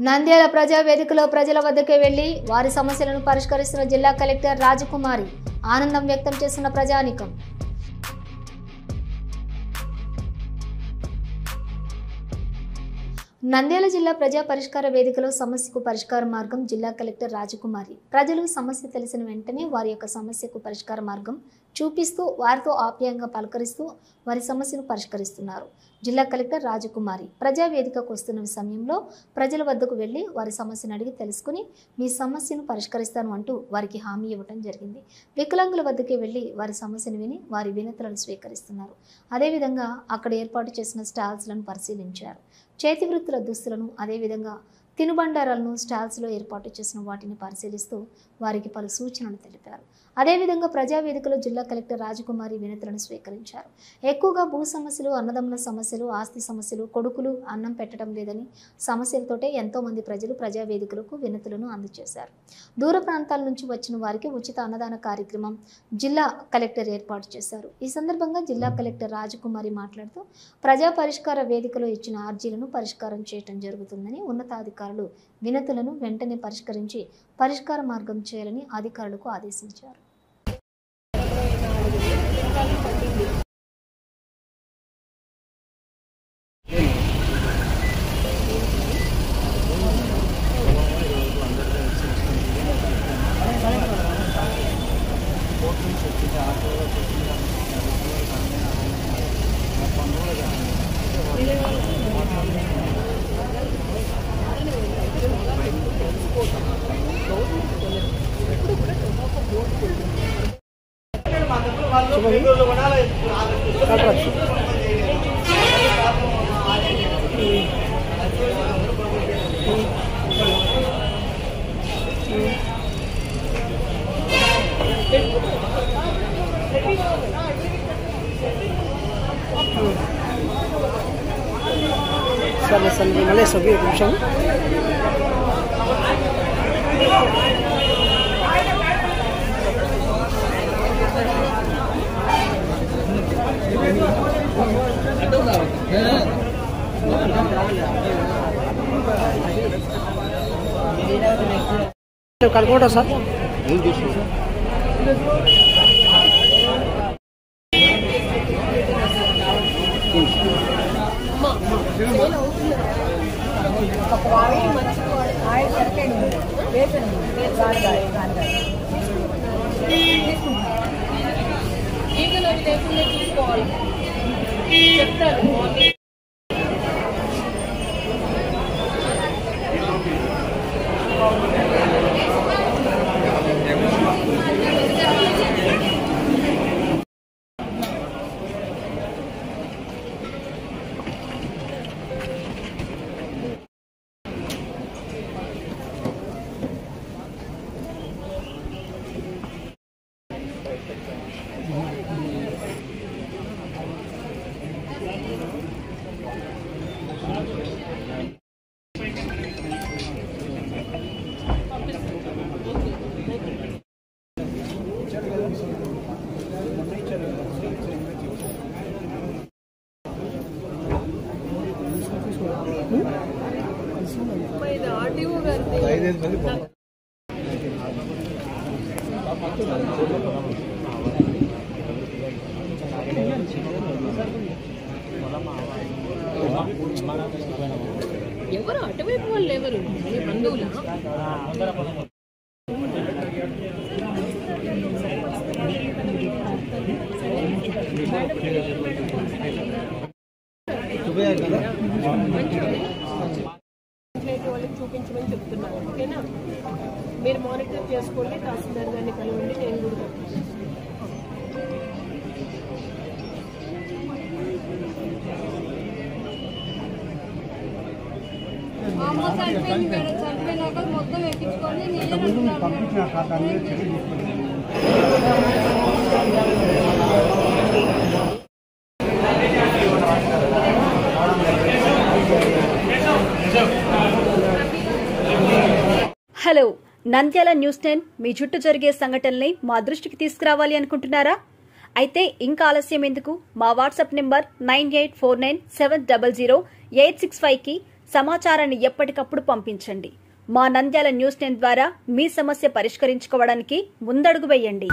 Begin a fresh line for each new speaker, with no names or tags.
నంద్యాల ప్రజా వేదికలో ప్రజల వద్దకే వెళ్లి వారి సమస్యలను పరిష్కరిస్తున్న జిల్లా కలెక్టర్ రాజకుమారి ఆనందం వ్యక్తం చేస్తున్న ప్రజానీకం. నంద్యాల జిల్లా ప్రజా పరిష్కార వేదికలో సమస్యకు పరిష్కార మార్గం జిల్లా కలెక్టర్ రాజకుమారి ప్రజలు సమస్య తెలిసిన వెంటనే వారి యొక్క సమస్యకు పరిష్కార మార్గం చూపిస్తూ వారితో ఆప్యాయంగా పలకరిస్తూ వారి సమస్యను పరిష్కరిస్తున్నారు. జిల్లా కలెక్టర్ రాజకుమారి ప్రజా వేదికకు వస్తున్న సమయంలో ప్రజల వద్దకు వెళ్లి వారి సమస్యను అడిగి తెలుసుకుని మీ సమస్యను పరిష్కరిస్తాను అంటూ వారికి హామీ ఇవ్వడం జరిగింది. వికలాంగుల వద్దకే వెళ్లి వారి సమస్యను విని వారి వినతులను స్వీకరిస్తున్నారు. అదేవిధంగా అక్కడ ఏర్పాటు చేసిన స్టాల్స్లను పరిశీలించారు. చేతి వృత్తుల దుస్తులను అదేవిధంగా తినుబండారాలను స్టాల్స్లో ఏర్పాటు చేసిన వాటిని పరిశీలిస్తూ వారికి పలు సూచనలు తెలిపారు. అదేవిధంగా ప్రజావేదికలో జిల్లా కలెక్టర్ రాజకుమారి వినతులను స్వీకరించారు. ఎక్కువగా భూ సమస్యలు, అన్నదమ్ముల సమస్యలు, ఆస్తి సమస్యలు, కొడుకులు అన్నం పెట్టడం లేదని సమస్యలతోటే ఎంతో మంది ప్రజలు ప్రజావేదికలకు వినతులను అందజేశారు. దూర ప్రాంతాల నుంచి వచ్చిన వారికి ఉచిత అన్నదాన కార్యక్రమం జిల్లా కలెక్టర్ ఏర్పాటు చేశారు. ఈ సందర్భంగా జిల్లా కలెక్టర్ రాజకుమారి మాట్లాడుతూ ప్రజా పరిష్కార వేదికలో ఇచ్చిన అర్జీలను పరిష్కారం చేయడం జరుగుతుందని, ఉన్నతాధికారులు వినతులను వెంటనే పరిష్కరించి పరిష్కార మార్గం చేయాలని అధికారులకు ఆదేశించారు.
Mali sobi kusang kalkota sir
ఎవరు అటువైపు వాళ్ళు ఎవరు బంధువులా వాళ్ళకి చూపించమని చెప్తున్నాను. ఓకేనా? మీరు మానిటర్ చేసుకోండి, తహసీల్దార్ గారిని కలవండి. నేను కూడా
చనిపోయినాక మొత్తం ఎక్కించుకొని
హలో, నంద్యాల న్యూస్ 10 మీ చుట్టూ జరిగే సంఘటనల్ని మా దృష్టికి తీసుకురావాలి అనుకుంటున్నారా? అయితే ఇంకా ఆలస్యం ఎందుకు? మా వాట్సాప్ నెంబర్ 9849700865కి సమాచారాన్ని ఎప్పటికప్పుడు పంపించండి. మా నంద్యాల న్యూస్ 10 ద్వారా మీ సమస్య పరిష్కరించుకోవడానికి ముందడుగు వేయండి.